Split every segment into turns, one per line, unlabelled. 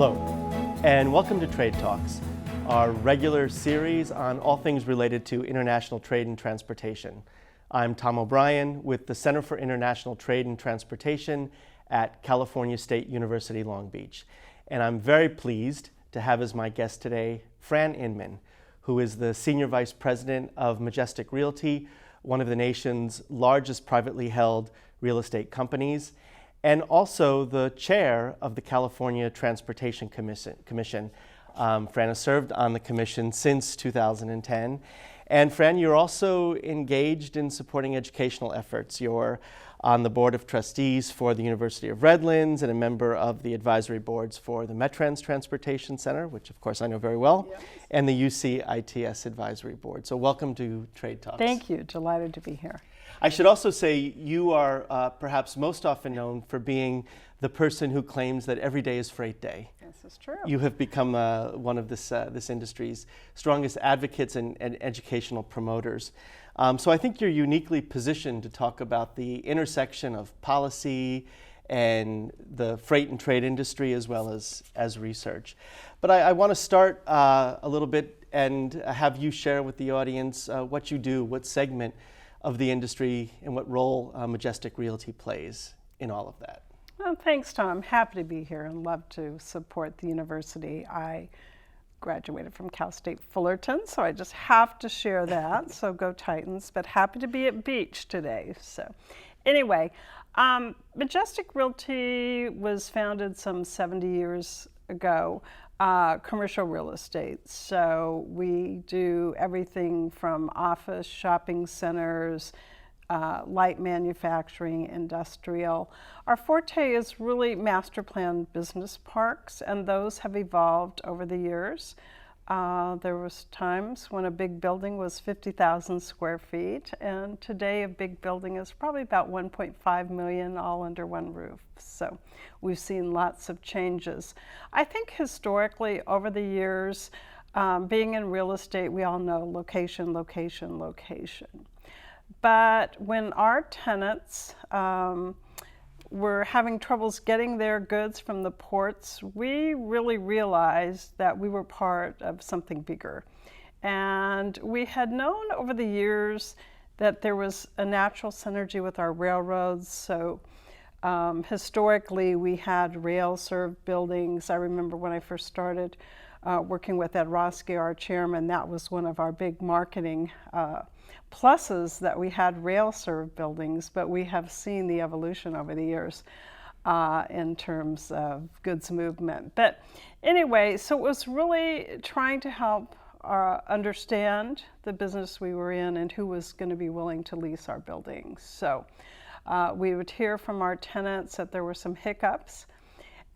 Hello, and welcome to Trade Talks, our regular series on all things related to international trade and transportation. I'm Tom O'Brien with the Center for International Trade and Transportation at California State University, Long Beach. And I'm very pleased to have as my guest today Fran Inman, who is the Senior Vice President of Majestic Realty, one of the nation's largest privately held real estate companies, and also the chair of the California Transportation Commission. Fran has served on the commission since 2010. And Fran, you're also engaged in supporting educational efforts. You're on the board of trustees for the University of Redlands and a member of the advisory boards for the Metrans Transportation Center, which of course I know very well, yes, and the UC ITS advisory board. So welcome to Trade Talks.
Thank you, delighted to be here.
I should also say you are perhaps most often known for being the person who claims that every day is freight day.
This is true.
You have become one of this industry's strongest advocates and educational promoters. So I think you're uniquely positioned to talk about the intersection of policy and the freight and trade industry as well as research. But I want to start a little bit and have you share with the audience what you do, what segment of the industry and what role Majestic Realty plays in all of that.
Well, thanks, Tom. Happy to be here and love to support the university. I graduated from Cal State Fullerton, so I just have to share that. So go Titans, but happy to be at Beach today. So anyway, Majestic Realty was founded some 70 years ago. Commercial real estate. So we do everything from office, shopping centers, light manufacturing, industrial. Our forte is really master plan business parks, and those have evolved over the years. There was times when a big building was 50,000 square feet, and today a big building is probably about 1.5 million all under one roof. So we've seen lots of changes. I think historically over the years, being in real estate, we all know location, location, location. But when our tenants were having troubles getting their goods from the ports, we really realized that we were part of something bigger. And we had known over the years that there was a natural synergy with our railroads. So historically, we had rail-served buildings. I remember when I first started working with Ed Roski, our chairman, that was one of our big marketing pluses, that we had rail-served buildings, but we have seen the evolution over the years in terms of goods movement. But anyway, so it was really trying to help understand the business we were in and who was going to be willing to lease our buildings. So we would hear from our tenants that there were some hiccups.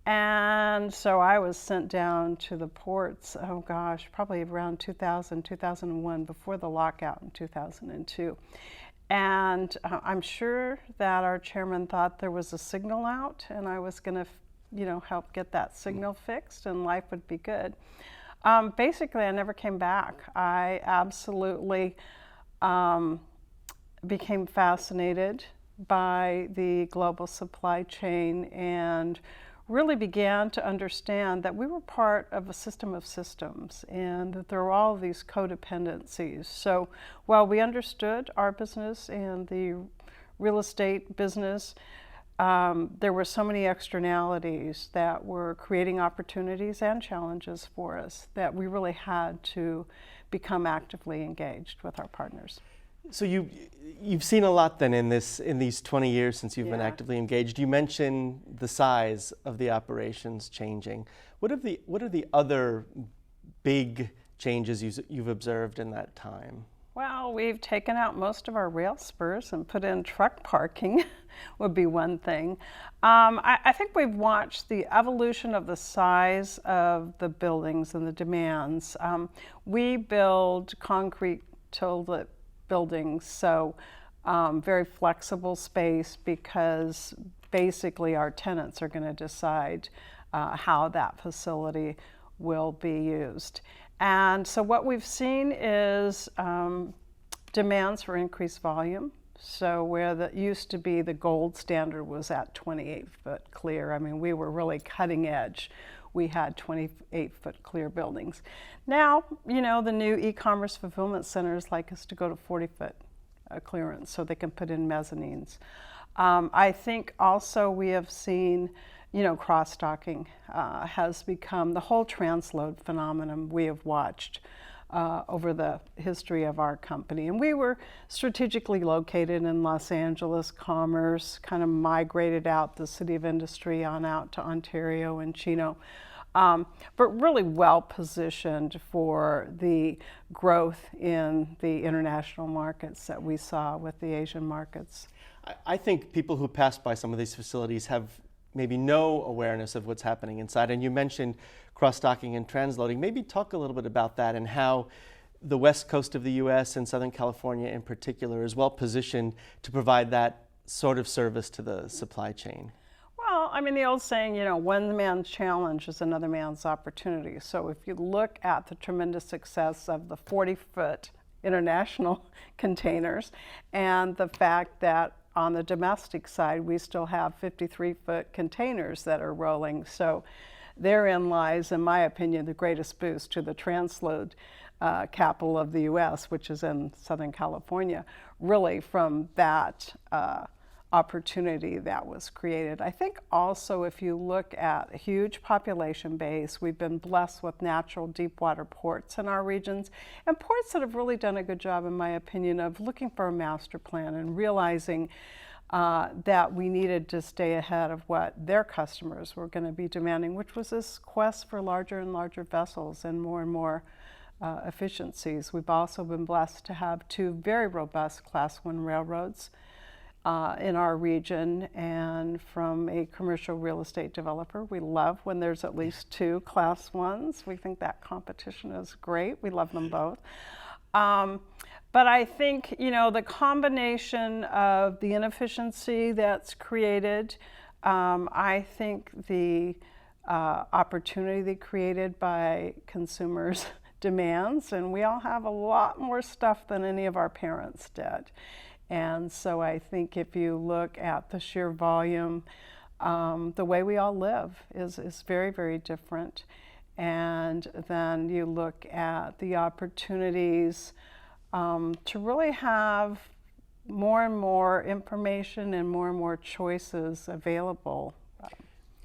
And so I was sent down to the ports, oh gosh, probably around 2000, 2001, before the lockout in 2002. And I'm sure that our chairman thought there was a signal out and I was going to, help get that signal fixed and life would be good. Basically, I never came back. I absolutely became fascinated by the global supply chain and really began to understand that we were part of a system of systems and that there were all of these codependencies. So while we understood our business and the real estate business, there were so many externalities that were creating opportunities and challenges for us that we really had to become actively engaged with our partners.
So you've seen a lot then in these 20 years since you've been actively engaged. You mentioned the size of the operations changing. What are the other big changes you've observed in that time?
Well, we've taken out most of our rail spurs and put in truck parking would be one thing. I think we've watched the evolution of the size of the buildings and the demands. We build concrete tiled buildings, so very flexible space because basically our tenants are going to decide how that facility will be used. And so what we've seen is demands for increased volume So where the used to be the gold standard was at 28-foot clear. I mean, we were really cutting edge. We had 28-foot clear buildings. Now, you know, the new e-commerce fulfillment centers like us to go to 40-foot clearance so they can put in mezzanines. I think also we have seen, you know, cross-docking has become the whole transload phenomenon we have watched over the history of our company. And we were strategically located in Los Angeles, Commerce, kind of migrated out the city of industry on out to Ontario and Chino. But really well positioned for the growth in the international markets that we saw with the Asian markets.
I think people who pass by some of these facilities have maybe no awareness of what's happening inside. And you mentioned cross-docking and transloading. Maybe talk a little bit about that and how the west coast of the U.S. and Southern California in particular is well positioned to provide that sort of service to the supply chain.
Well, I mean, the old saying, you know, one man's challenge is another man's opportunity. So if you look at the tremendous success of the 40-foot international containers and the fact that on the domestic side, we still have 53-foot containers that are rolling. So therein lies, in my opinion, the greatest boost to the transload capital of the U.S., which is in Southern California, really from that opportunity that was created. I think also if you look at a huge population base, we've been blessed with natural deep water ports in our regions, and ports that have really done a good job, in my opinion, of looking for a master plan and realizing that we needed to stay ahead of what their customers were going to be demanding, which was this quest for larger and larger vessels and more efficiencies. We've also been blessed to have two very robust Class 1 railroads in our region, and from a commercial real estate developer, we love when there's at least two Class 1s. We think that competition is great. We love them both. But I think, you know, the combination of the inefficiency that's created, I think the opportunity created by consumers' demands, and we all have a lot more stuff than any of our parents did. And so I think if you look at the sheer volume, the way we all live is very, very different. And then you look at the opportunities to really have more and more information and more choices available.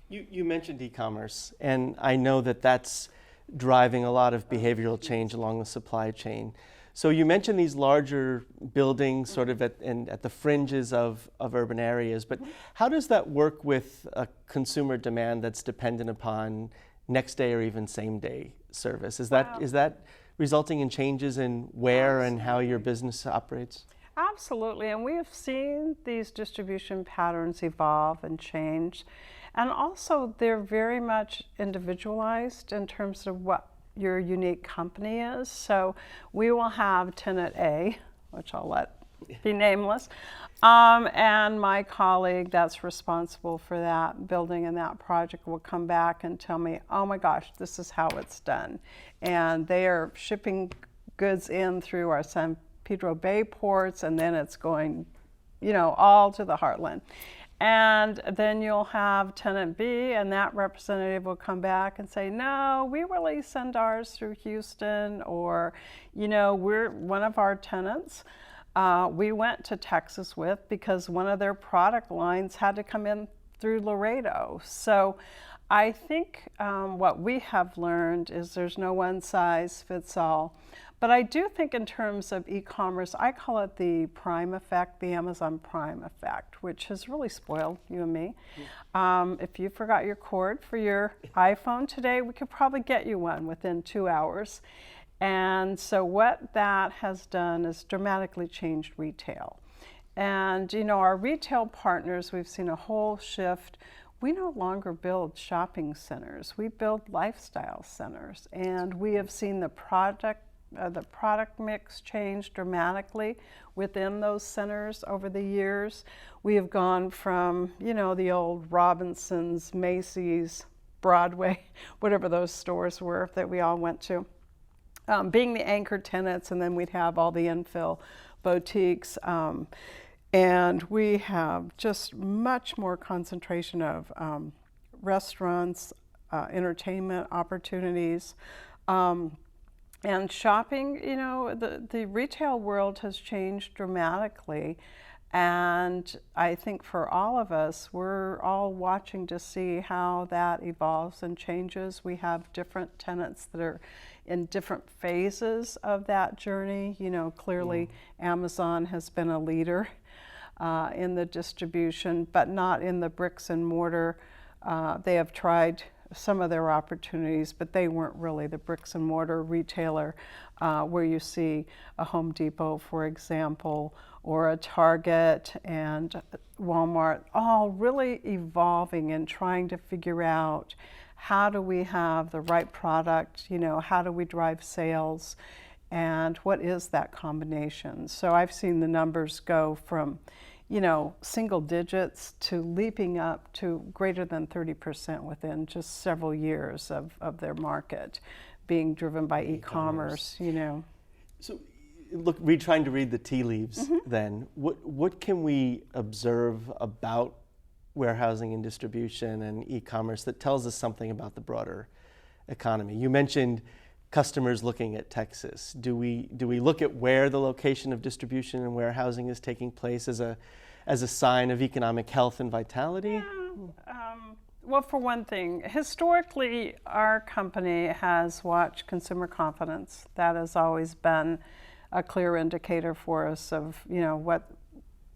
You mentioned e-commerce, and I know that that's driving a lot of behavioral change along the supply chain. So you mentioned these larger buildings sort of at the fringes of urban areas, but how does that work with a consumer demand that's dependent upon next day or even same day service? Is that resulting in changes in where and how your business operates?
Absolutely, and we have seen these distribution patterns evolve and change. And also they're very much individualized in terms of what your unique company is. So we will have tenant A, which I'll let be nameless, and my colleague that's responsible for that building and that project will come back and tell me, oh my gosh, this is how it's done. And they are shipping goods in through our San Pedro Bay ports, and then it's going, you know, all to the heartland. And then you'll have tenant B, and that representative will come back and say, no, we really send ours through Houston, or, you know, we're one of our tenants we went to Texas with because one of their product lines had to come in through Laredo. So I think what we have learned is there's no one size fits all. But I do think in terms of e-commerce, I call it the Prime effect, the Amazon Prime effect, which has really spoiled you and me. If you forgot your cord for your iPhone today, we could probably get you one within 2 hours. And so what that has done is dramatically changed retail. And you know, our retail partners, we've seen a whole shift. We no longer build shopping centers, we build lifestyle centers. And we have seen the product mix change dramatically within those centers over the years. We have gone from, you know, the old Robinsons, Macy's, Broadway, whatever those stores were that we all went to, being the anchor tenants, and then we'd have all the infill boutiques. And we have just much more concentration of restaurants, entertainment opportunities. And shopping, the retail world has changed dramatically. And I think for all of us, we're all watching to see how that evolves and changes. We have different tenants that are in different phases of that journey. Clearly Amazon has been a leader in the distribution, but not in the bricks and mortar. They have tried some of their opportunities, but they weren't really the bricks and mortar retailer where you see a Home Depot, for example, or a Target and Walmart, all really evolving and trying to figure out how do we have the right product, how do we drive sales, and what is that combination. So I've seen the numbers go from single digits to leaping up to greater than 30% within just several years of their market being driven by e-commerce.
So look, trying to read the tea leaves then, what can we observe about warehousing and distribution and e-commerce that tells us something about the broader economy? You mentioned customers looking at Texas. Do we look at where the location of distribution and warehousing is taking place as a sign of economic health and vitality?
Yeah. Well, for one thing, historically, our company has watched consumer confidence. That has always been a clear indicator for us of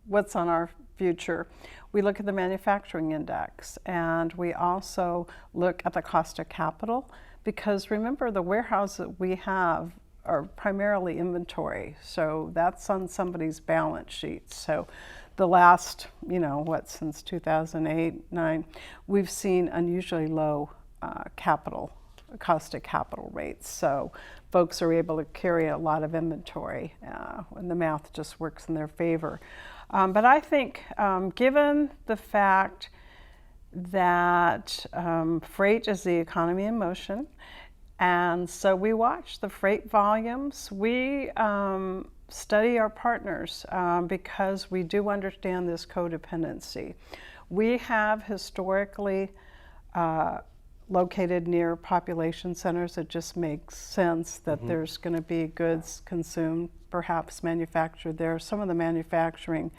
what's on our future. We look at the manufacturing index, and we also look at the cost of capital, because remember, the warehouse that we have are primarily inventory, so that's on somebody's balance sheet. So the last, since 2008-9, we've seen unusually low cost of capital rates. So folks are able to carry a lot of inventory, and the math just works in their favor. But I think given the fact that freight is the economy in motion, and so we watch the freight volumes. We study our partners because we do understand this codependency. We have historically located near population centers. It just makes sense that there's going to be goods consumed, perhaps manufactured there. Some of the manufacturing,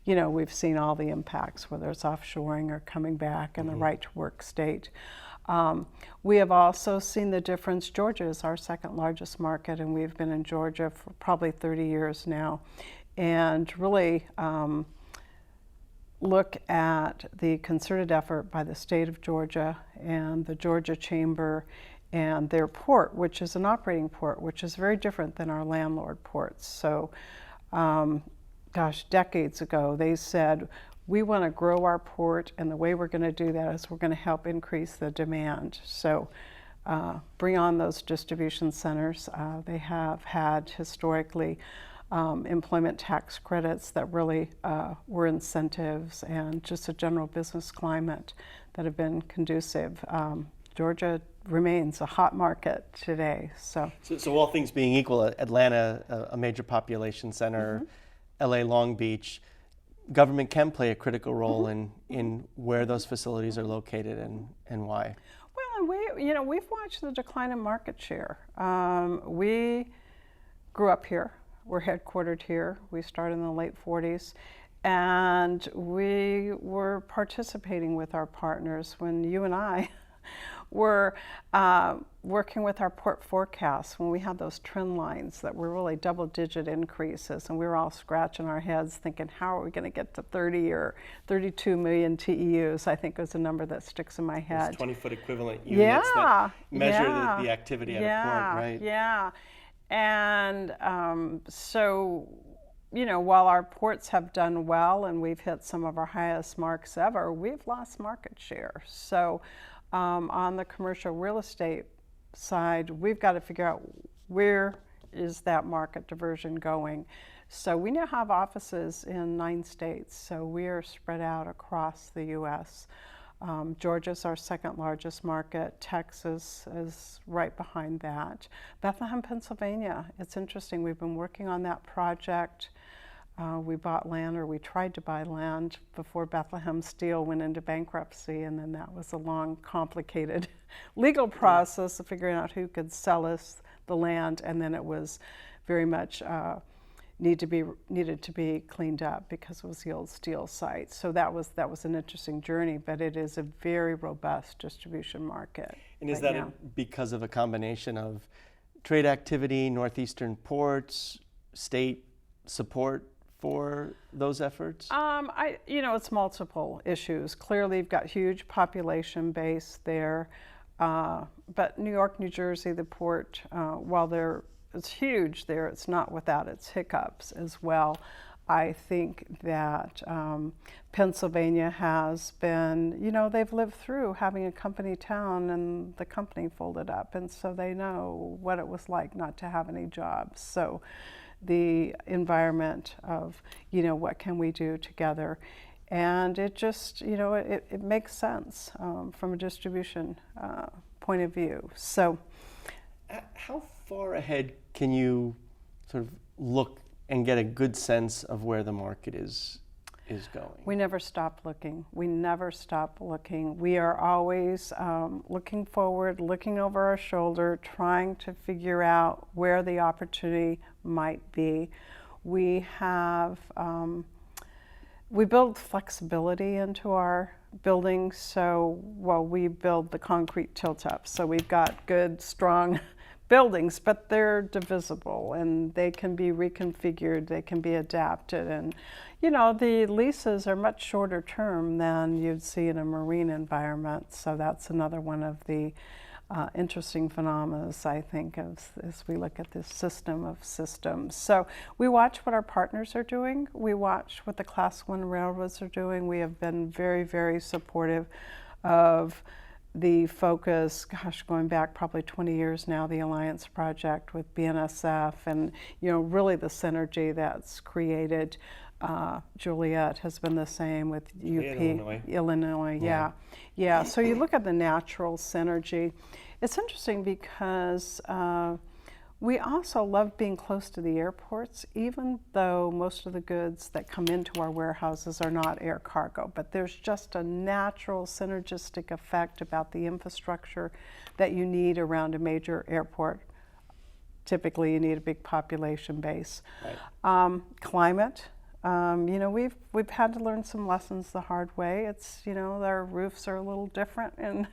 we've seen all the impacts, whether it's offshoring or coming back in the right to work state. We have also seen the difference. Georgia is our second largest market, and we've been in Georgia for probably 30 years now. And really look at the concerted effort by the state of Georgia and the Georgia Chamber and their port, which is an operating port, which is very different than our landlord ports. So, decades ago, they said, we want to grow our port, and the way we're going to do that is we're going to help increase the demand. So bring on those distribution centers. They have had historically employment tax credits that really were incentives, and just a general business climate that have been conducive. Georgia remains a hot market today. So
all things being equal, Atlanta, a major population center, LA, Long Beach, government can play a critical role in where those facilities are located and why.
Well, and we've watched the decline in market share. We grew up here. We're headquartered here. We started in the late 40s. And we were participating with our partners when you and I were working with our port forecasts, when we had those trend lines that were really double-digit increases, and we were all scratching our heads thinking, how are we going to get to 30 or 32 million TEUs, I think was a number that sticks in my head.
20-foot equivalent units that measure the activity at a port, right?
Yeah. And so, while our ports have done well and we've hit some of our highest marks ever, we've lost market share. So on the commercial real estate side, we've got to figure out where is that market diversion going. So we now have offices in 9 states, so we are spread out across the U.S. Georgia's our second largest market. Texas is right behind that. Bethlehem, Pennsylvania, it's interesting. We've been working on that project We bought land, or we tried to buy land, before Bethlehem Steel went into bankruptcy, and then that was a long, complicated legal process of figuring out who could sell us the land, and then it was very much needed to be cleaned up because it was the old steel site. So that was an interesting journey, but it is a very robust distribution market.
And is that because of a combination of trade activity, northeastern ports, state support for those efforts?
It's multiple issues. Clearly, you've got huge population base there, but New York, New Jersey, the port, while it's huge there, it's not without its hiccups as well. I think that Pennsylvania has been, they've lived through having a company town and the company folded up, and so they know what it was like not to have any jobs. So the environment of, what can we do together? And it just, it makes sense from a distribution point of view. So
how far ahead can you sort of look and get a good sense of where the market is going?
We never stop looking. We never stop looking. We are always looking forward, looking over our shoulder, trying to figure out where the opportunity might be. We have, we build flexibility into our buildings, so we build the concrete tilt-ups, so we've got good, strong buildings, but they're divisible and they can be reconfigured, they can be adapted, and the leases are much shorter term than you'd see in a marine environment, so that's another one of the interesting phenomena, I think, as we look at this system of systems. So we watch what our partners are doing, we watch what the Class 1 railroads are doing. We have been very, very supportive of the focus, going back probably 20 years now, the Alliance Project with BNSF, and really the synergy that's created. Joliet has been the same with UP, Illinois. Yeah. So you look at the natural synergy. It's interesting because we also love being close to the airports, even though most of the goods that come into our warehouses are not air cargo. But there's just a natural synergistic effect about the infrastructure that you need around a major airport. Typically, you need a big population base. Right. Climate. We've had to learn some lessons the hard way. It's, our roofs are a little different in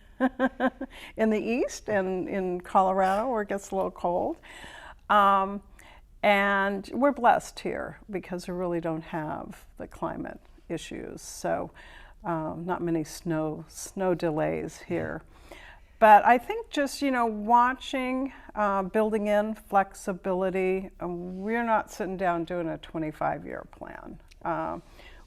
in the east and in Colorado where it gets a little cold. And we're blessed here because we really don't have the climate issues. So not many snow delays here. But I think just, watching, building in flexibility, we're not sitting down doing a 25-year plan.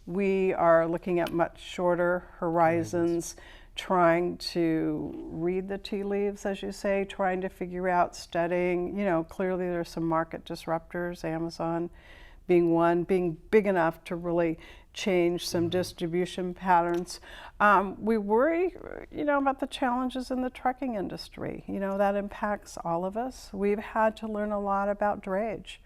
We are looking at much shorter horizons, trying to read the tea leaves, as you say, trying to figure out, studying. Clearly there's some market disruptors, Amazon being one, being big enough to really change some distribution patterns. We worry, about the challenges in the trucking industry. That impacts all of us. We've had to learn a lot about drayage.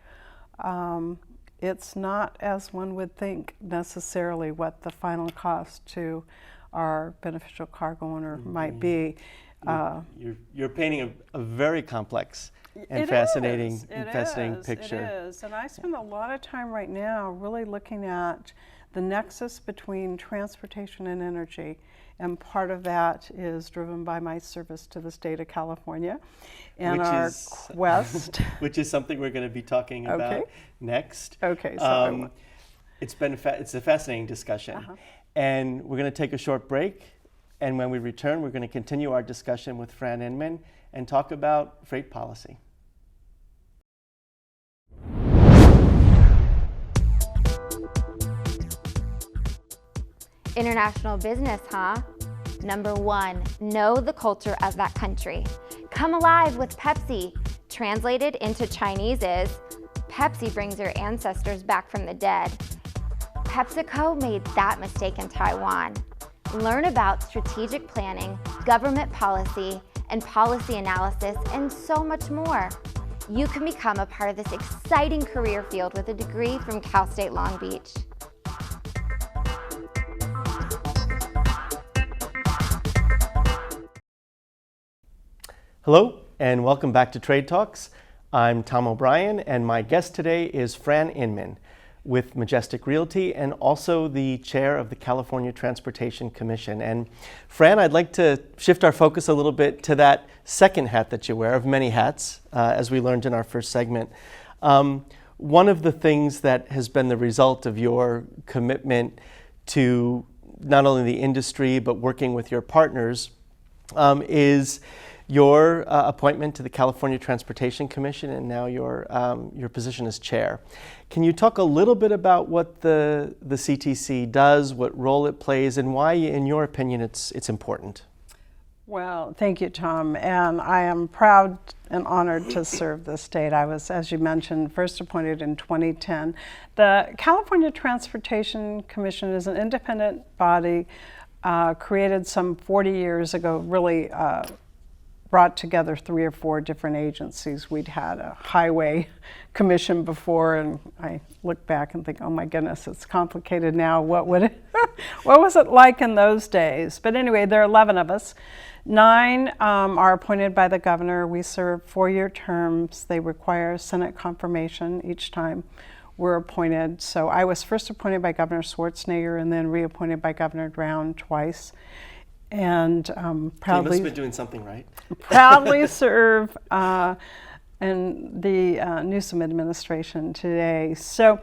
It's not, as one would think, necessarily what the final cost to our beneficial cargo owner might be.
You're painting a very complex and fascinating picture.
It is, and I spend a lot of time right now really looking at the nexus between transportation and energy, and part of that is driven by my service to the state of California and our quest.
Which is something we're going to be talking about next.
Okay, so
it's a fascinating discussion. And we're going to take a short break, and when we return, we're going to continue our discussion with Fran Inman and talk about freight policy.
International business, huh? Number 1, know the culture of that country. Come alive with Pepsi. Translated into Chinese is, Pepsi brings your ancestors back from the dead. PepsiCo made that mistake in Taiwan. Learn about strategic planning, government policy, and policy analysis, and so much more. You can become a part of this exciting career field with a degree from Cal State Long Beach.
Hello, and welcome back to Trade Talks. I'm Tom O'Brien, and my guest today is Fran Inman with Majestic Realty and also the chair of the California Transportation Commission. And Fran, I'd like to shift our focus a little bit to that second hat that you wear, of many hats, as we learned in our first segment. One of the things that has been the result of your commitment to not only the industry but working with your partners is your appointment to the California Transportation Commission, and now your position as chair. Can you talk a little bit about what the CTC does, what role it plays, and why, in your opinion, it's important?
Well, thank you, Tom, and I am proud and honored to serve the state. I was, as you mentioned, first appointed in 2010. The California Transportation Commission is an independent body created some 40 years ago, really brought together 3 or 4 different agencies. We'd had a highway commission before, and I look back and think, oh my goodness, it's complicated now. What was it like in those days? But anyway, there are 11 of us. 9 are appointed by the governor. We serve 4-year terms. They require Senate confirmation each time we're appointed. So I was first appointed by Governor Schwarzenegger and then reappointed by Governor Brown twice. And proudly,
so you must have been doing something right.
Proudly serve in the Newsom administration today. So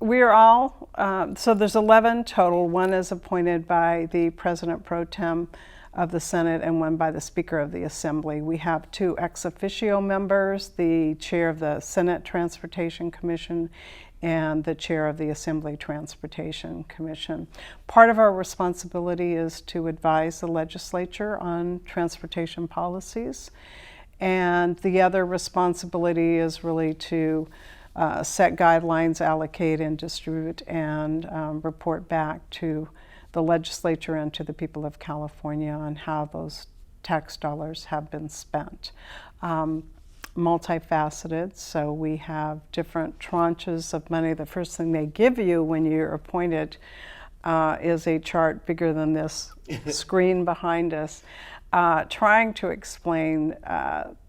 we're all, so there's 11 total. 1 is appointed by the President Pro Tem of the Senate and 1 by the Speaker of the Assembly. We have 2 ex officio members, the chair of the Senate Transportation Commission and the chair of the Assembly Transportation Commission. Part of our responsibility is to advise the legislature on transportation policies, and the other responsibility is really to set guidelines, allocate and distribute, and report back to the legislature and to the people of California on how those tax dollars have been spent. Multifaceted, so we have different tranches of money. The first thing they give you when you're appointed is a chart bigger than this screen behind us, trying to explain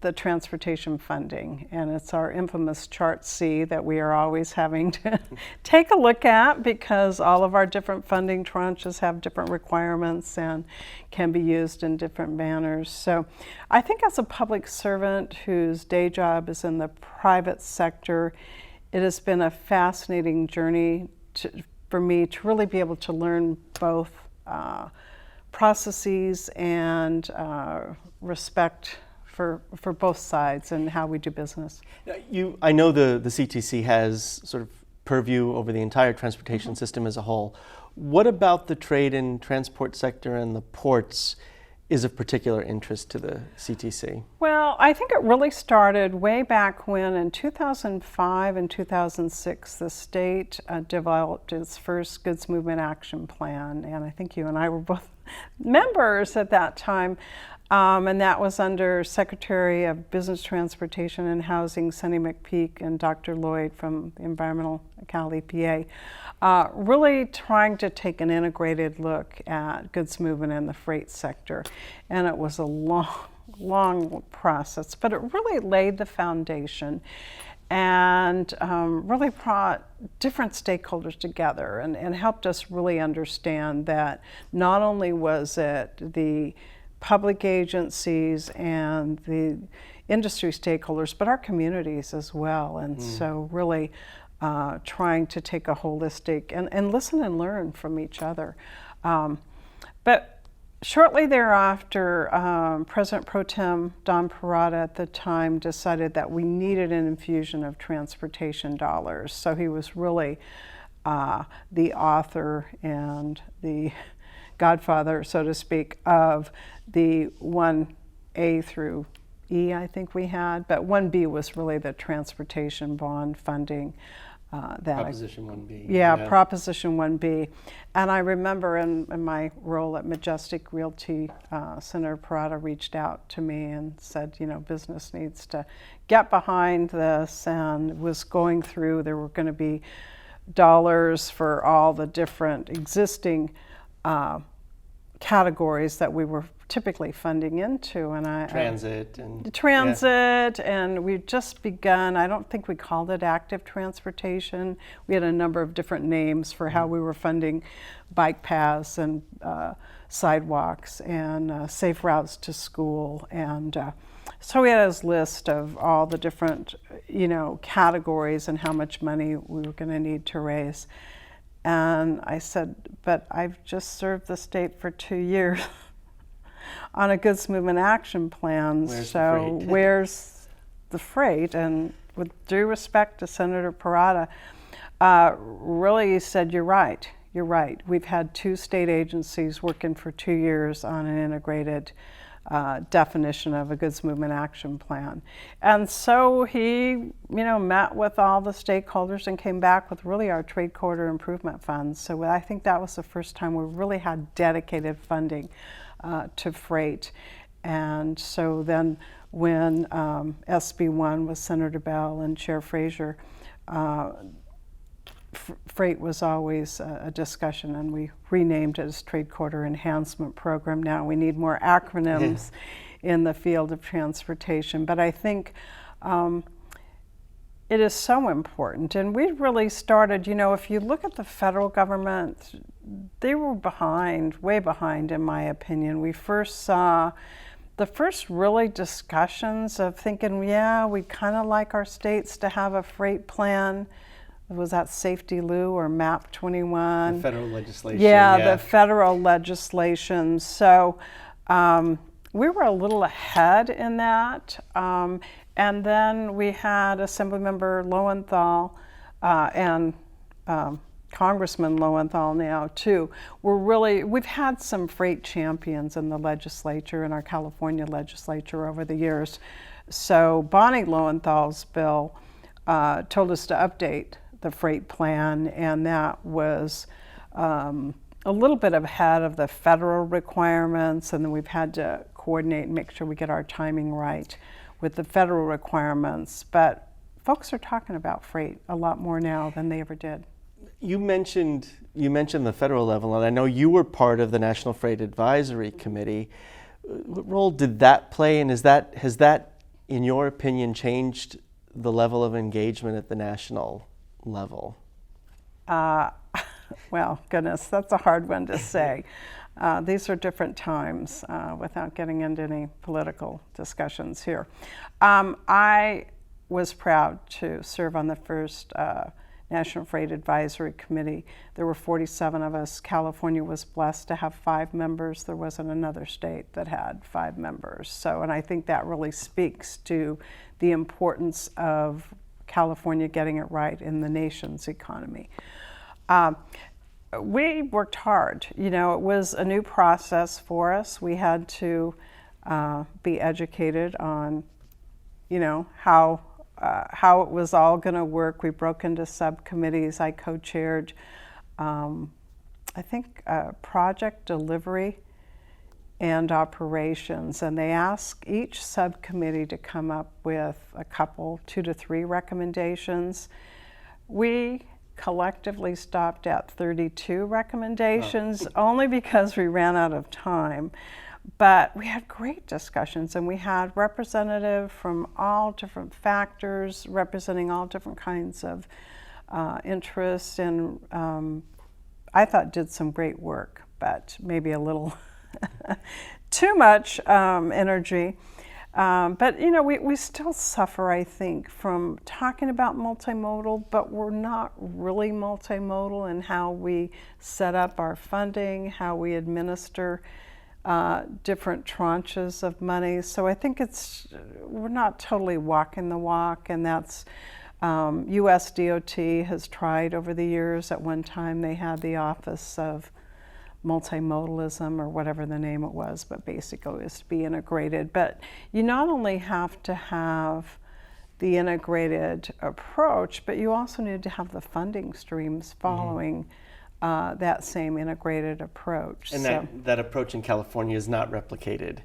the transportation funding. And it's our infamous Chart C that we are always having to take a look at, because all of our different funding tranches have different requirements and can be used in different manners. So I think as a public servant whose day job is in the private sector, it has been a fascinating journey for me to really be able to learn both processes and respect for both sides and how we do business.
I know the CTC has sort of purview over the entire transportation system as a whole. What about the trade and transport sector and the ports is of particular interest to the CTC?
Well, I think it really started way back when in 2005 and 2006 the state developed its first Goods Movement Action Plan, and I think you and I were both members at that time, and that was under Secretary of Business, Transportation and Housing Sonny McPeak and Dr. Lloyd from the Environmental Cal EPA, really trying to take an integrated look at goods movement in the freight sector. And it was a long process, but it really laid the foundation and really brought different stakeholders together and helped us really understand that not only was it the public agencies and the industry stakeholders, but our communities as well. And so really trying to take a holistic and listen and learn from each other. But shortly thereafter, President Pro Tem Don Parada at the time decided that we needed an infusion of transportation dollars. So he was really the author and the godfather, so to speak, of the 1A through E, I think we had, but 1B was really the transportation bond funding.
Proposition 1B.
Yeah, Proposition 1B. And I remember in my role at Majestic Realty, Senator Parada reached out to me and said, business needs to get behind this, and was going through, there were going to be dollars for all the different existing categories that we were typically funding into, and
transit
and we've just begun. I don't think we called it active transportation. We had a number of different names for how we were funding bike paths and sidewalks and safe routes to school, and so we had this list of all the different categories and how much money we were going to need to raise. And I said, but I've just served the state for 2 years on a goods movement action plan. Where's the freight? And with due respect to Senator Parada, really said, you're right. We've had 2 state agencies working for 2 years on an integrated definition of a goods movement action plan. And so he, met with all the stakeholders and came back with really our trade corridor improvement funds. So I think that was the first time we really had dedicated funding to freight. And so then when SB1 with Senator Bell and Chair Frazier, freight was always a discussion, and we renamed it as Trade Corridor Enhancement Program. Now we need more acronyms in the field of transportation, but I think it is so important. And we really started, if you look at the federal government, they were behind, way behind in my opinion. We first saw the first really discussions of thinking, we'd kind of like our states to have a freight plan. Was that Safety Lou or MAP 21?
The federal legislation.
The federal legislation. So we were a little ahead in that. And then we had Assemblymember Lowenthal and Congressman Lowenthal now too. We've had some freight champions in the legislature, in our California legislature over the years. So Bonnie Lowenthal's bill told us to update the freight plan, and that was a little bit ahead of the federal requirements, and then we've had to coordinate and make sure we get our timing right with the federal requirements. But folks are talking about freight a lot more now than they ever did.
You mentioned the federal level, and I know you were part of the National Freight Advisory Committee. What role did that play, and has that, in your opinion, changed the level of engagement at the national level?
Well, goodness, that's a hard one to say. These are different times without getting into any political discussions here. I was proud to serve on the first National Freight Advisory Committee. There were 47 of us. California was blessed to have 5 members. There wasn't another state that had 5 members. So, and I think that really speaks to the importance of California getting it right in the nation's economy. We worked hard. It was a new process for us. We had to be educated on, how it was all going to work. We broke into subcommittees. I co-chaired, project delivery and operations, and they asked each subcommittee to come up with a couple, 2 to 3 recommendations. We collectively stopped at 32 recommendations, only because we ran out of time. But we had great discussions, and we had representative from all different factors, representing all different kinds of interests, and I thought did some great work, but maybe a little too much energy. But we still suffer, I think, from talking about multimodal, but we're not really multimodal in how we set up our funding, how we administer different tranches of money. So I think we're not totally walking the walk, and that's US DOT has tried over the years. At one time they had the Office of Multimodalism, or whatever the name it was, but basically it was to be integrated. But you not only have to have the integrated approach, but you also need to have the funding streams following that same integrated approach.
And
so,
that approach in California is not replicated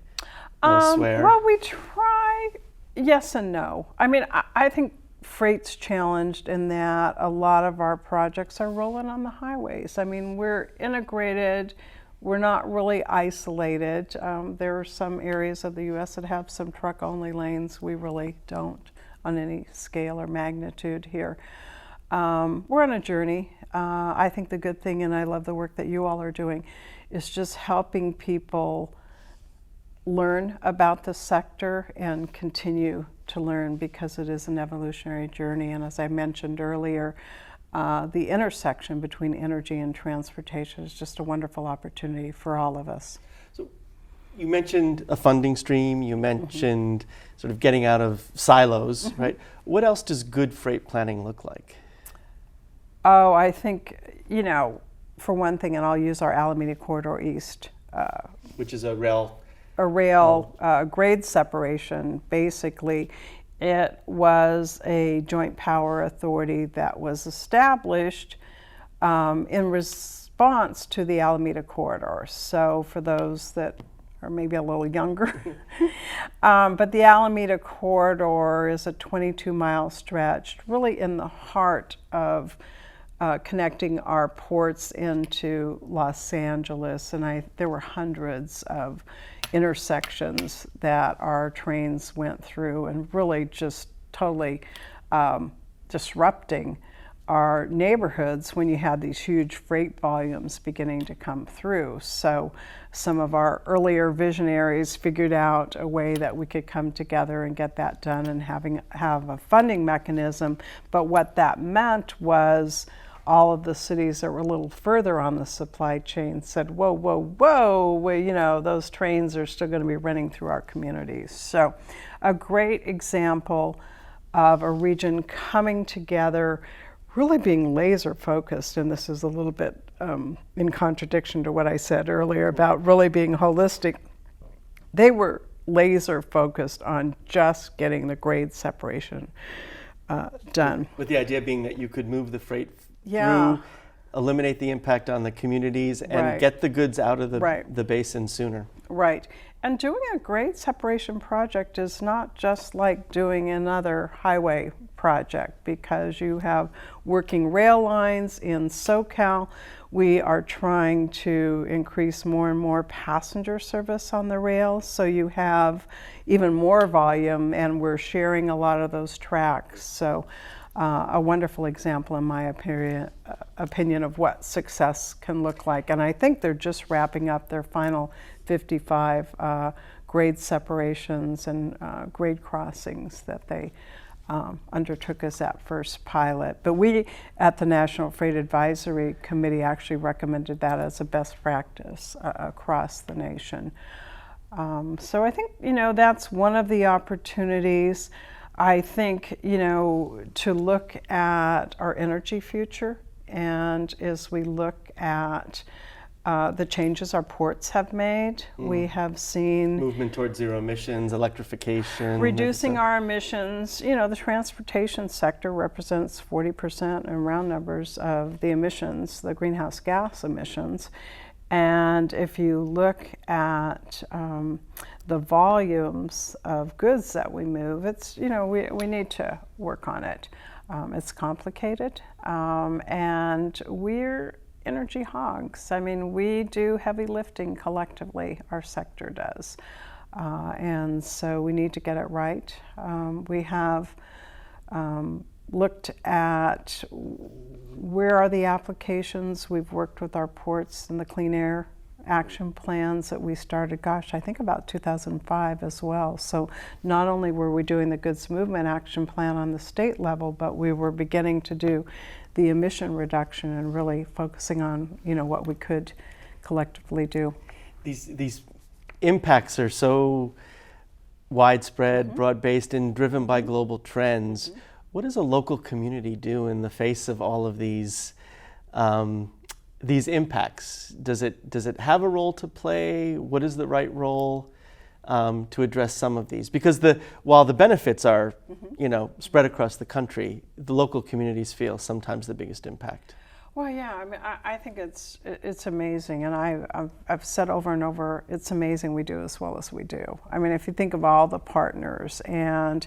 elsewhere?
Well, we try, yes and no. I mean, I think freight's challenged in that a lot of our projects are rolling on the highways. I mean, we're integrated. We're not really isolated. There are some areas of the U.S. that have some truck-only lanes. We really don't on any scale or magnitude here. We're on a journey. I think the good thing, and I love the work that you all are doing, is just helping people learn about the sector and continue to learn, because it is an evolutionary journey. And as I mentioned earlier, the intersection between energy and transportation is just a wonderful opportunity for all of us.
So you mentioned a funding stream, you mentioned sort of getting out of silos, right? What else does good freight planning look like?
Oh, I think, you know, for one thing, and I'll use our Alameda Corridor East.
Which is a rail
grade separation. Basically, it was a joint power authority that was established in response to the Alameda Corridor. So for those that are maybe a little younger, but the Alameda Corridor is a 22-mile stretch, really in the heart of connecting our ports into Los Angeles, and there were hundreds of intersections that our trains went through, and really just totally disrupting our neighborhoods when you had these huge freight volumes beginning to come through. So some of our earlier visionaries figured out a way that we could come together and get that done and have a funding mechanism. But what that meant was all of the cities that were a little further on the supply chain said, whoa, whoa, whoa, well, you know, those trains are still going to be running through our communities. So a great example of a region coming together, really being laser focused, and this is a little bit in contradiction to what I said earlier about really being holistic. They were laser focused on just getting the grade separation done.
With the idea being that you could move the freight through, eliminate the impact on the communities, and get the goods out of the basin sooner.
Right. And doing a grade separation project is not just like doing another highway project, because you have working rail lines in SoCal. We are trying to increase more and more passenger service on the rails, so you have even more volume, and we're sharing a lot of those tracks. So a wonderful example, in my opinion, of what success can look like. And I think they're just wrapping up their final 55 grade separations and grade crossings that they undertook as that first pilot. But we at the National Freight Advisory Committee actually recommended that as a best practice across the nation. So I think, you know, that's one of the opportunities. I think, you know, to look at our energy future, and as we look at the changes our ports have made, we have seen
movement towards zero emissions, electrification,
reducing our emissions. You know, the transportation sector represents 40% in round numbers of the emissions, the greenhouse gas emissions. And if you look at the volumes of goods that we move, it's, you know, we need to work on it. It's complicated, and we're energy hogs. I mean, we do heavy lifting collectively, our sector does. And so we need to get it right. We have looked at where are the applications. We've worked with our ports and the clean air action plans that we started, I think about 2005 as well. So not only were we doing the goods movement action plan on the state level, but we were beginning to do the emission reduction and really focusing on, you know, what we could collectively do.
These impacts are so widespread, broad-based, and driven by global trends. What does a local community do in the face of all of these impacts? Does it have a role to play? What is the right role? to address some of these? Because while the benefits are, spread across the country, the local communities feel sometimes the biggest impact.
Well, yeah, I mean, I think it's amazing, and I've said over and over, it's amazing we do as well as we do. I mean, if you think of all the partners and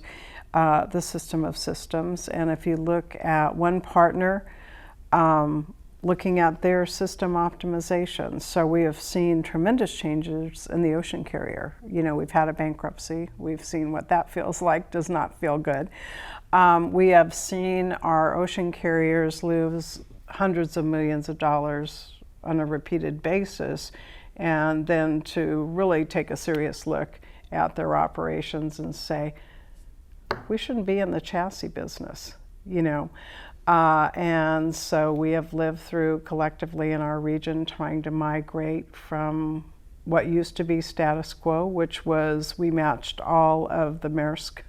the system of systems, and if you look at one partner looking at their system optimization, so we have seen tremendous changes in the ocean carrier. We've had a bankruptcy. We've seen what that feels like. Does not feel good. We have seen our ocean carriers lose hundreds of millions of dollars on a repeated basis, and then to really take a serious look at their operations and say, we shouldn't be in the chassis business, and so we have lived through collectively in our region trying to migrate from what used to be status quo, which was we matched all of the Maersk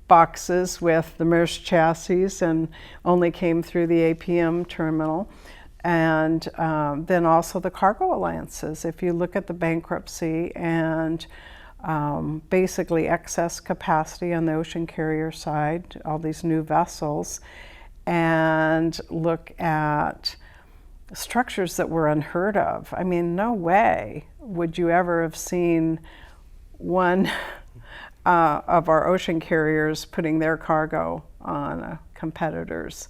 boxes with the Maersk chassis and only came through the APM terminal. And then also the cargo alliances. If you look at the bankruptcy and basically excess capacity on the ocean carrier side, all these new vessels, and look at structures that were unheard of. I mean, no way would you ever have seen one of our ocean carriers putting their cargo on a competitor's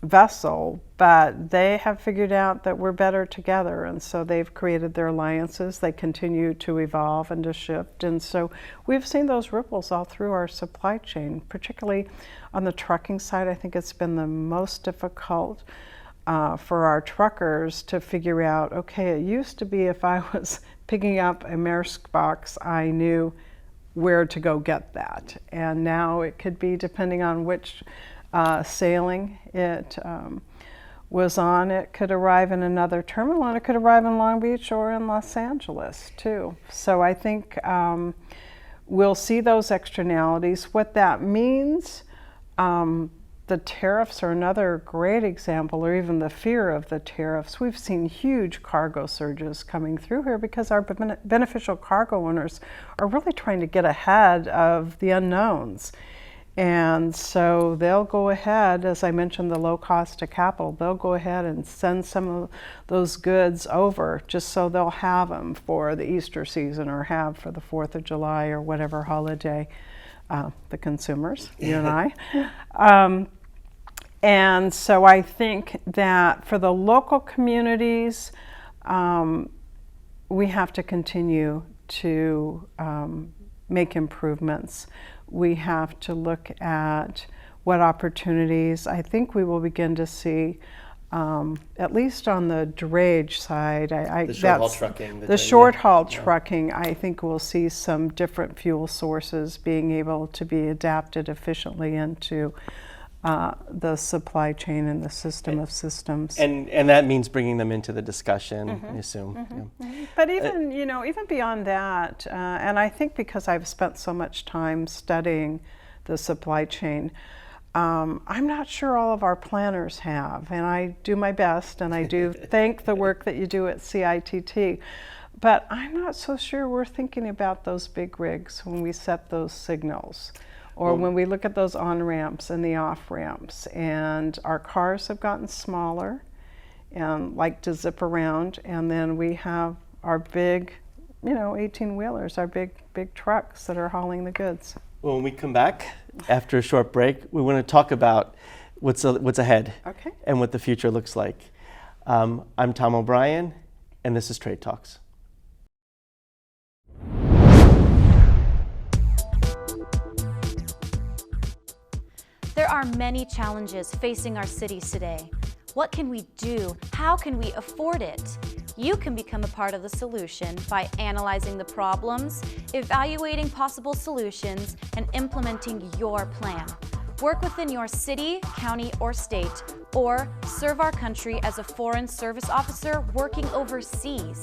vessel, but they have figured out that we're better together, and so they've created their alliances. They continue to evolve and to shift, and so we've seen those ripples all through our supply chain, particularly on the trucking side. I think it's been the most difficult for our truckers to figure out, okay, it used to be if I was picking up a Maersk box, I knew where to go get that. And now it could be, depending on which sailing it was on, it could arrive in another terminal, and it could arrive in Long Beach or in Los Angeles too. So I think we'll see those externalities. What that means, the tariffs are another great example, or even the fear of the tariffs. We've seen huge cargo surges coming through here because our beneficial cargo owners are really trying to get ahead of the unknowns. And so they'll go ahead, as I mentioned, the low cost of capital, they'll go ahead and send some of those goods over just so they'll have them for the Easter season or have for the 4th of July or whatever holiday, the consumers, you and I. And so I think that for the local communities, we have to continue to make improvements. We have to look at what opportunities I think we will begin to see, at least on the drayage side.
The short-haul trucking.
The short-haul trucking, I think we'll see some different fuel sources being able to be adapted efficiently into the supply chain and the system of systems.
And that means bringing them into the discussion, I assume.
But even, even beyond that, and I think because I've spent so much time studying the supply chain, I'm not sure all of our planners have, and I do my best, and I do thank the work that you do at CITT, but I'm not so sure we're thinking about those big rigs when we set those signals. Or when we look at those on-ramps and the off-ramps, and our cars have gotten smaller and like to zip around, and then we have our big, 18-wheelers, our big trucks that are hauling the goods.
Well, when we come back after a short break, we want to talk about what's ahead and what the future looks like. I'm Tom O'Brien, and this is Trade Talks.
There are many challenges facing our cities today. What can we do? How can we afford it? You can become a part of the solution by analyzing the problems, evaluating possible solutions, and implementing your plan. Work within your city, county, or state, or serve our country as a foreign service officer working overseas.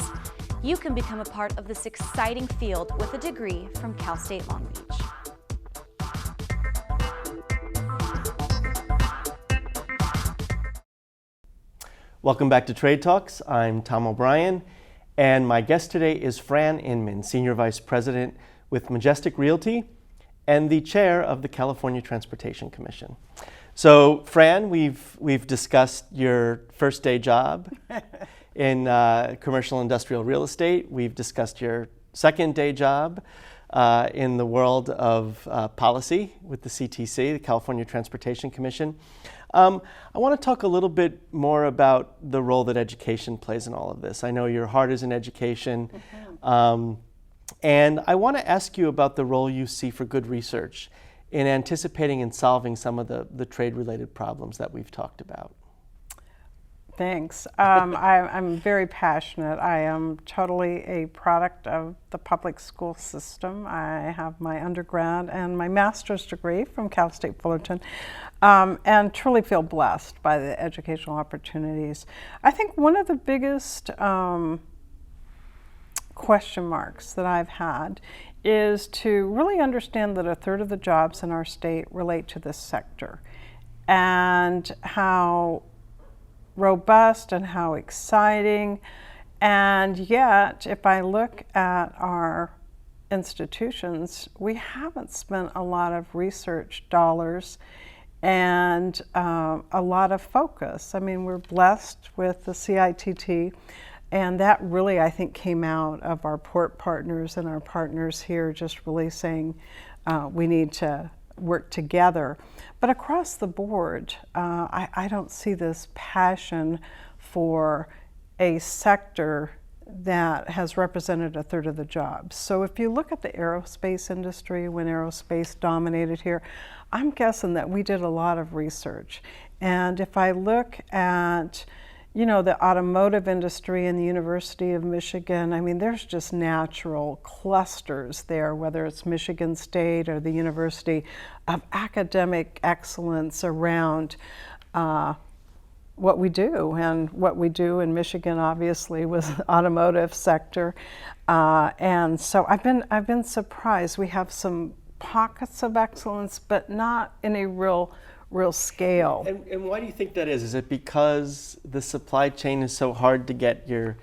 You can become a part of this exciting field with a degree from Cal State Long Beach.
Welcome back to Trade Talks. I'm Tom O'Brien, And my guest today is Fran Inman, Senior Vice President with Majestic Realty and the Chair of the California Transportation Commission. So, Fran, we've discussed your first day job in commercial industrial real estate. We've discussed your second day job in the world of policy with the CTC, the California Transportation Commission. I want to talk a little bit more about the role that education plays in all of this. I know your heart is in education, and I want to ask you about the role you see for good research in anticipating and solving some of the trade-related problems that we've talked about.
Thanks. I'm very passionate. I am totally a product of the public school system. I have my undergrad and my master's degree from Cal State Fullerton, and truly feel blessed by the educational opportunities. I think one of the biggest question marks that I've had is to really understand that a third of the jobs in our state relate to this sector, and how robust and how exciting. And yet, if I look at our institutions, we haven't spent a lot of research dollars and a lot of focus. I mean, we're blessed with the CITT, and that really, I think, came out of our port partners and our partners here just really saying we need to work together. But across the board, I don't see this passion for a sector that has represented a third of the jobs. So if you look at the aerospace industry, when aerospace dominated here, I'm guessing that we did a lot of research. And if I look at the automotive industry in the University of Michigan, I mean, there's just natural clusters there, whether it's Michigan State or the University, of academic excellence around what we do. And what we do in Michigan, obviously, was the automotive sector. And so I've been surprised. We have some pockets of excellence, but not in a real scale.
And why do you think that is? Is it because the supply chain is so hard to get your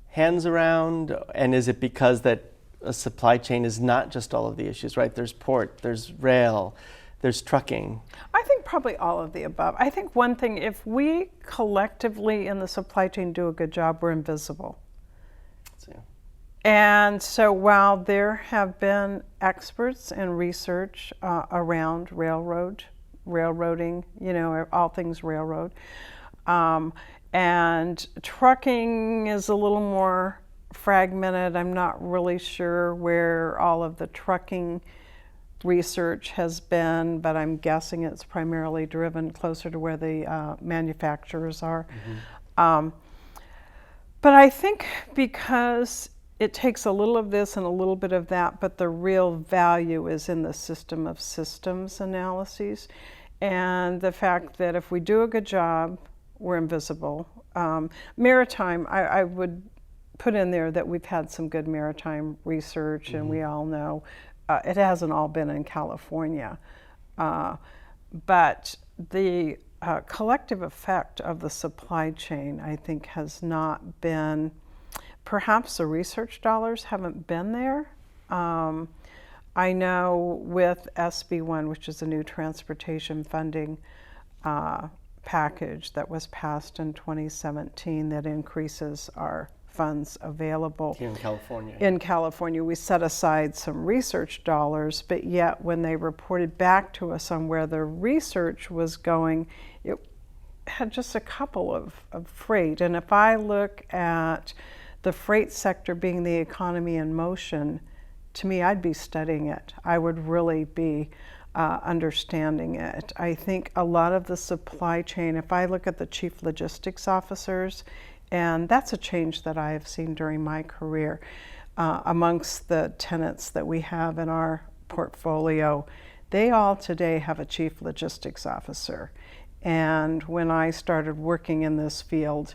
hands around? And is it because that a supply chain is not just all of the issues, right? There's port, there's rail, there's trucking.
I think probably all of the above. I think one thing, if we collectively in the supply chain do a good job, we're invisible. And so while there have been experts and research around railroading, all things railroad. And trucking is a little more fragmented. I'm not really sure where all of the trucking research has been, but I'm guessing it's primarily driven closer to where the manufacturers are. Mm-hmm. But I think because it takes a little of this and a little bit of that, but the real value is in the system of systems analyses. And the fact that if we do a good job, we're invisible. Maritime, I would put in there that we've had some good maritime research, and we all know it hasn't all been in California. But the collective effect of the supply chain, I think, has not been, perhaps the research dollars haven't been there. I know with SB1, which is a new transportation funding package that was passed in 2017 that increases our funds available.
Here in California.
In California, we set aside some research dollars, but yet when they reported back to us on where the research was going, it had just a couple of freight. And if I look at the freight sector being the economy in motion, to me, I'd be studying it. I would really be understanding it. I think a lot of the supply chain, if I look at the chief logistics officers, and that's a change that I have seen during my career amongst the tenants that we have in our portfolio, they all today have a chief logistics officer. And when I started working in this field,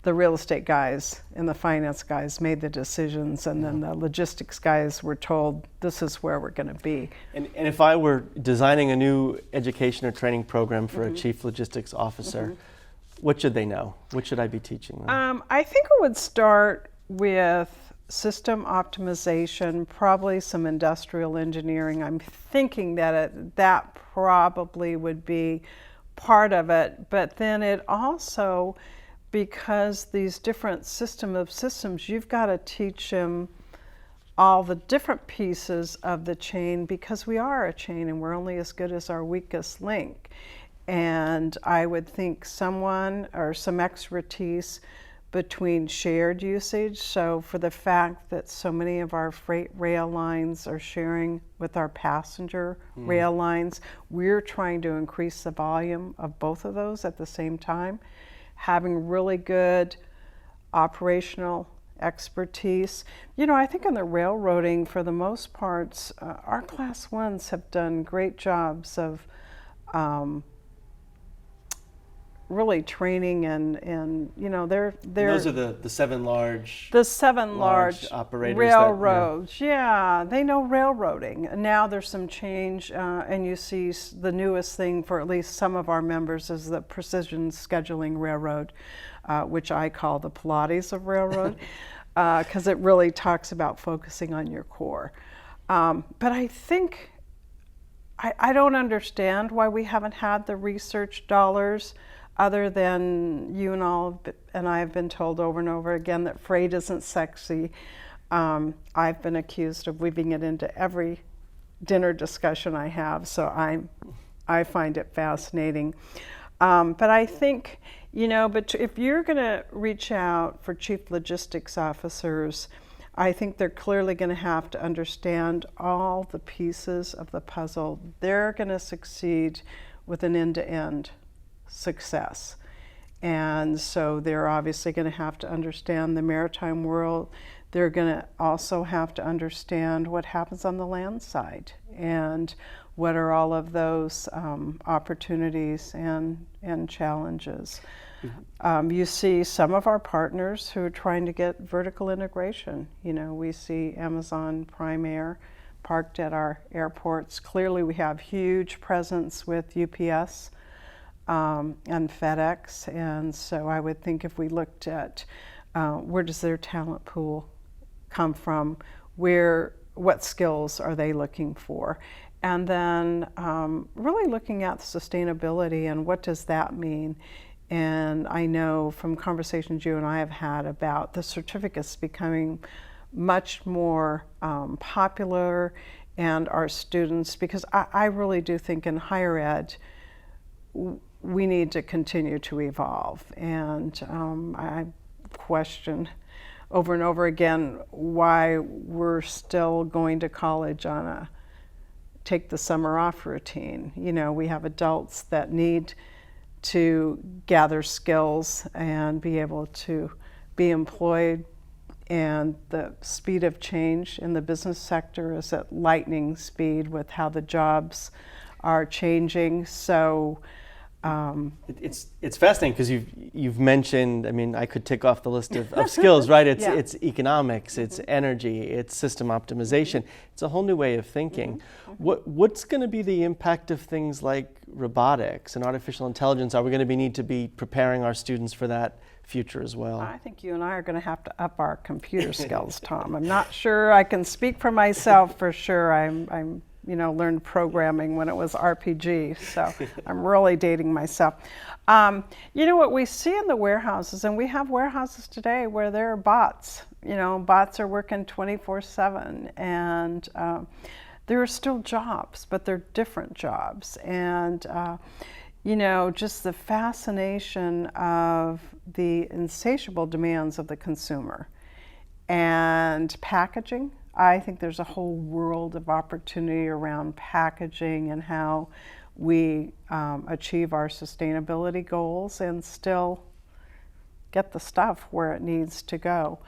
the real estate guys and the finance guys made the decisions, and then the logistics guys were told, this is where we're going to be.
And if I were designing a new education or training program for a chief logistics officer, what should they know? What should I be teaching them?
I think it would start with system optimization, probably some industrial engineering. I'm thinking that that probably would be part of it, but then it also, because these different system of systems, you've got to teach them all the different pieces of the chain, because we are a chain and we're only as good as our weakest link. And I would think someone or some expertise between shared usage. So for the fact that so many of our freight rail lines are sharing with our passenger rail lines, we're trying to increase the volume of both of those at the same time. Having really good operational expertise. You know, I think in the railroading, for the most parts, our class ones have done great jobs of really training and you know, they're
those are the seven large
operators, railroads. Yeah, they know railroading. Now there's some change, and you see the newest thing for at least some of our members is the precision scheduling railroad, which I call the Pilates of railroad, because it really talks about focusing on your core. But I think I don't understand why we haven't had the research dollars, other than you and I have been told over and over again that freight isn't sexy. I've been accused of weaving it into every dinner discussion I have, so I find it fascinating. But I think, you know, but if you're going to reach out for chief logistics officers, I think they're clearly going to have to understand all the pieces of the puzzle. They're going to succeed with an end-to-end success. And so they're obviously going to have to understand the maritime world. They're going to also have to understand what happens on the land side and what are all of those opportunities and challenges. You see some of our partners who are trying to get vertical integration. You know, we see Amazon Prime Air parked at our airports. Clearly we have huge presence with UPS and FedEx, and so I would think if we looked at where does their talent pool come from, what skills are they looking for, and then really looking at sustainability and what does that mean. And I know from conversations you and I have had about the certificates becoming much more popular, and our students, because I really do think in higher ed we need to continue to evolve. And I question over and over again why we're still going to college on a take the summer off routine. You know, we have adults that need to gather skills and be able to be employed, and the speed of change in the business sector is at lightning speed with how the jobs are changing. So
it's fascinating because you've mentioned, I mean, I could tick off the list of skills, right? It's economics, it's energy, it's system optimization. It's a whole new way of thinking. What's going to be the impact of things like robotics and artificial intelligence? Are we going to need to be preparing our students for that future as well?
I think you and I are going to have to up our computer skills, Tom. I'm not sure I can speak for myself for sure. I'm learned programming when it was RPG, so I'm really dating myself. You know what we see in the warehouses, and we have warehouses today where there are bots. You know, bots are working 24/7, and there are still jobs, but they're different jobs. And you know, just the fascination of the insatiable demands of the consumer and packaging. I think there's a whole world of opportunity around packaging and how we achieve our sustainability goals and still get the stuff where it needs to go.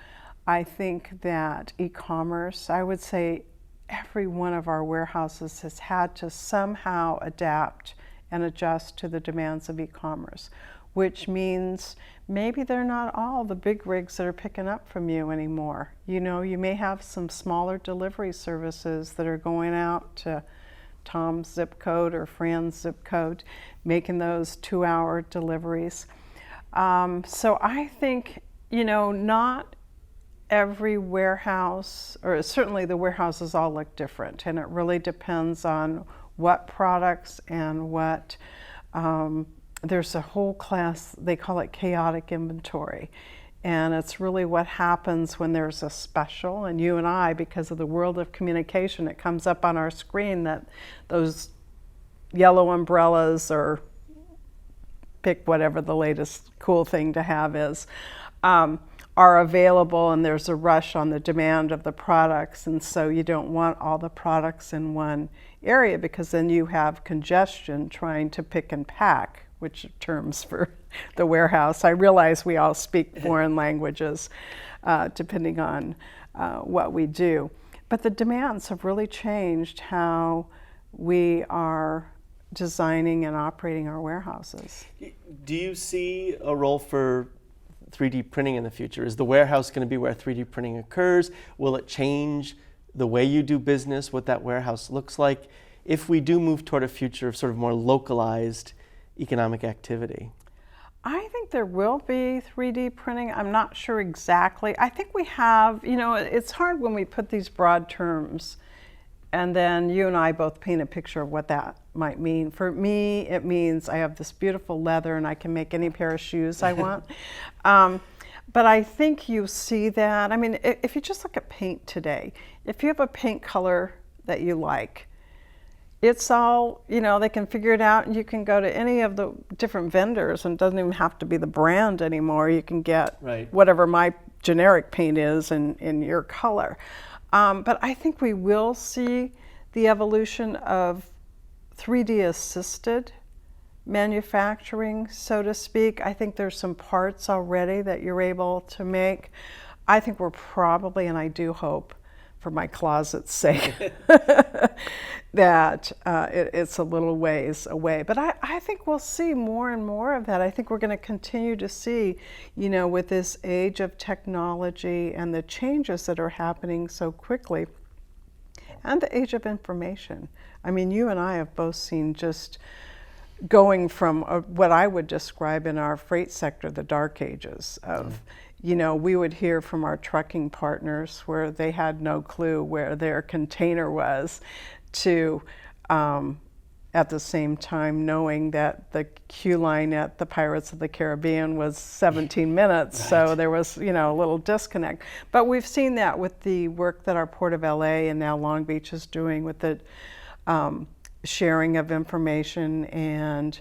I think that e-commerce, I would say every one of our warehouses has had to somehow adapt and adjust to the demands of e-commerce, which means maybe they're not all the big rigs that are picking up from you anymore. You know, you may have some smaller delivery services that are going out to Tom's zip code or Fran's zip code, making those 2-hour deliveries. So I think, you know, not every warehouse, or certainly the warehouses all look different, and it really depends on what products and what, there's a whole class, they call it chaotic inventory. And it's really what happens when there's a special, and you and I, because of the world of communication, it comes up on our screen that those yellow umbrellas, or pick whatever the latest cool thing to have is, are available, and there's a rush on the demand of the products, and so you don't want all the products in one area, because then you have congestion trying to pick and pack, which are terms for the warehouse. I realize we all speak foreign languages depending on what we do, but the demands have really changed how we are designing and operating our warehouses.
Do you see a role for 3D printing in the future? Is the warehouse going to be where 3D printing occurs? Will it change the way you do business, what that warehouse looks like, if we do move toward a future of sort of more localized economic activity?
I think there will be 3D printing. I'm not sure exactly. I think we have, it's hard when we put these broad terms and then you and I both paint a picture of what that might mean. For me, it means I have this beautiful leather and I can make any pair of shoes I want. But I think you see that. I mean, if you just look at paint today, if you have a paint color that you like, it's all, they can figure it out, and you can go to any of the different vendors, and it doesn't even have to be the brand anymore. You can get whatever my generic paint is in your color. But I think we will see the evolution of 3D assisted manufacturing, so to speak. I think there's some parts already that you're able to make. I think we're probably, and I do hope for my closet's sake, that it's a little ways away. But I think we'll see more and more of that. I think we're going to continue to see, with this age of technology and the changes that are happening so quickly, and the age of information. I mean, you and I have both seen just going from what I would describe in our freight sector, the dark ages of, we would hear from our trucking partners where they had no clue where their container was, to at the same time knowing that the queue line at the Pirates of the Caribbean was 17 minutes, so there was, a little disconnect. But we've seen that with the work that our Port of LA and now Long Beach is doing with the sharing of information, and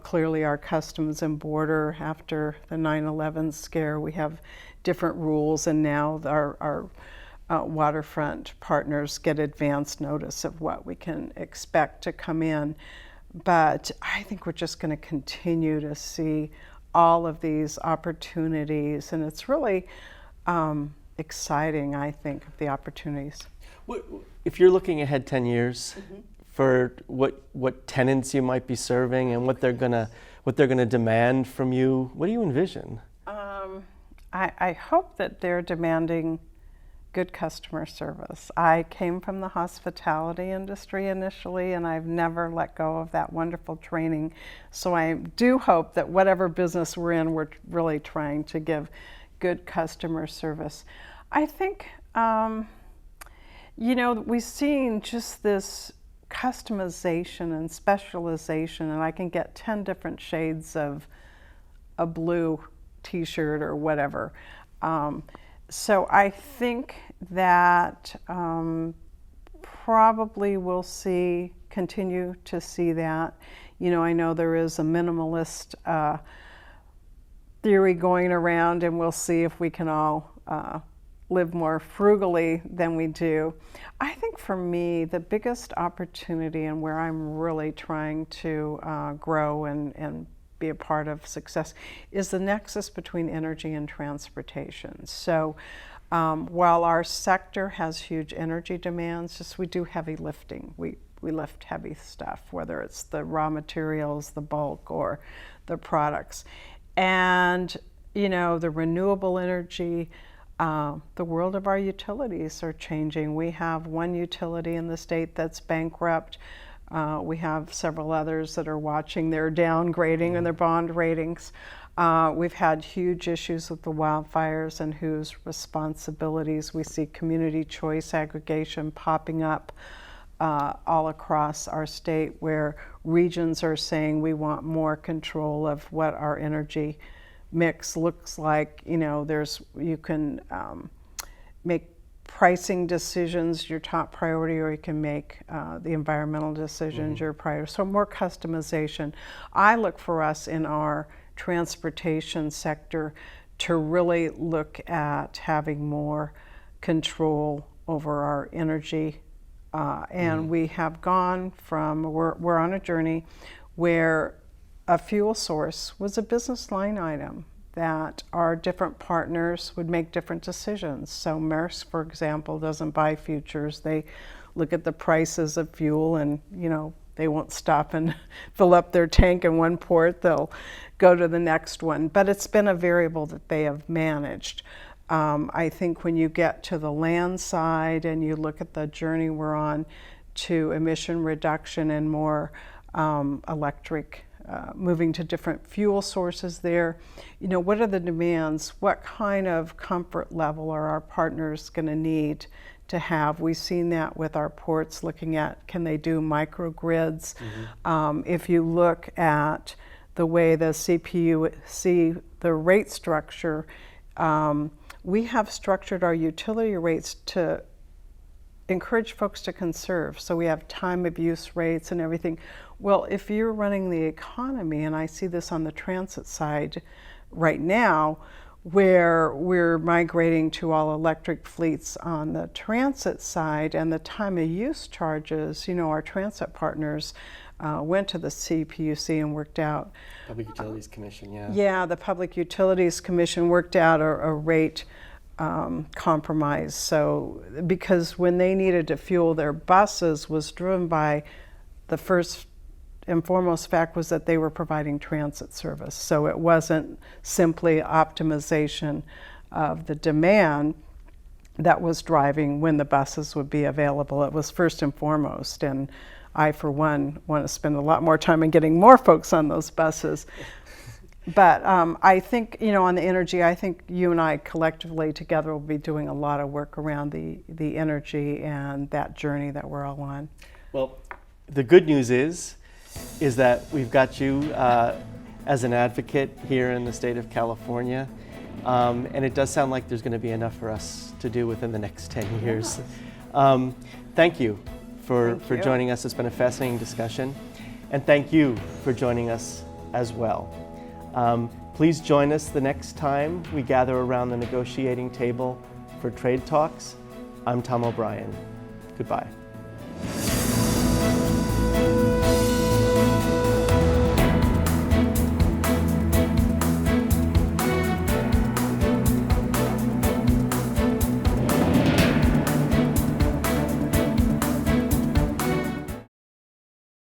clearly our Customs and Border, after the 9/11 scare, we have different rules, and now our waterfront partners get advance notice of what we can expect to come in. But I think we're just going to continue to see all of these opportunities, and it's really exciting, I think, the opportunities.
If you're looking ahead 10 years, for what tenants you might be serving and what they're gonna demand from you, what do you envision?
I hope that they're demanding good customer service. I came from the hospitality industry initially, and I've never let go of that wonderful training. So I do hope that whatever business we're in, we're really trying to give good customer service. I think, we've seen just this customization and specialization, and I can get 10 different shades of a blue t-shirt or whatever. So I think that probably we'll continue to see that. I know there is a minimalist theory going around, and we'll see if we can all live more frugally than we do. I think for me, the biggest opportunity and where I'm really trying to grow and be a part of success is the nexus between energy and transportation. So while our sector has huge energy demands, we do heavy lifting. We lift heavy stuff, whether it's the raw materials, the bulk, or the products. And, the renewable energy, the world of our utilities are changing. We have one utility in the state that's bankrupt. We have several others that are watching their downgrading and their bond ratings. We've had huge issues with the wildfires and whose responsibilities. We see community choice aggregation popping up all across our state, where regions are saying we want more control of what our energy mix looks like. You know, you can make pricing decisions your top priority, or you can make the environmental decisions your priority. So more customization. I look for us in our transportation sector to really look at having more control over our energy. And we have gone from, we're on a journey where a fuel source was a business line item that our different partners would make different decisions. So Maersk, for example, doesn't buy futures. They look at the prices of fuel, and they won't stop and fill up their tank in one port. They'll go to the next one. But it's been a variable that they have managed. I think when you get to the land side and you look at the journey we're on to emission reduction and more electric, moving to different fuel sources there, what are the demands? What kind of comfort level are our partners going to need to have? We've seen that with our ports, looking at, can they do microgrids? If you look at the way the CPU see the rate structure, we have structured our utility rates to encourage folks to conserve. So we have time of use rates and everything. Well, if you're running the economy, and I see this on the transit side right now, where we're migrating to all electric fleets on the transit side, and the time of use charges, our transit partners went to the CPUC and worked out.
Public Utilities Commission, yeah.
Yeah, the Public Utilities Commission worked out a rate compromise. So, because when they needed to fuel their buses was driven by, the first and foremost fact was that they were providing transit service. So it wasn't simply optimization of the demand that was driving when the buses would be available. It was first and foremost. And I, for one, want to spend a lot more time in getting more folks on those buses. But I think, on the energy, I think you and I collectively together will be doing a lot of work around the energy and that journey that we're all on.
Well, the good news is that we've got you as an advocate here in the state of California. And it does sound like there's going to be enough for us to do within the next 10 years. Thank you for joining us. It's been a fascinating discussion. And thank you for joining us as well. Please join us the next time we gather around the negotiating table for Trade Talks. I'm Tom O'Brien. Goodbye.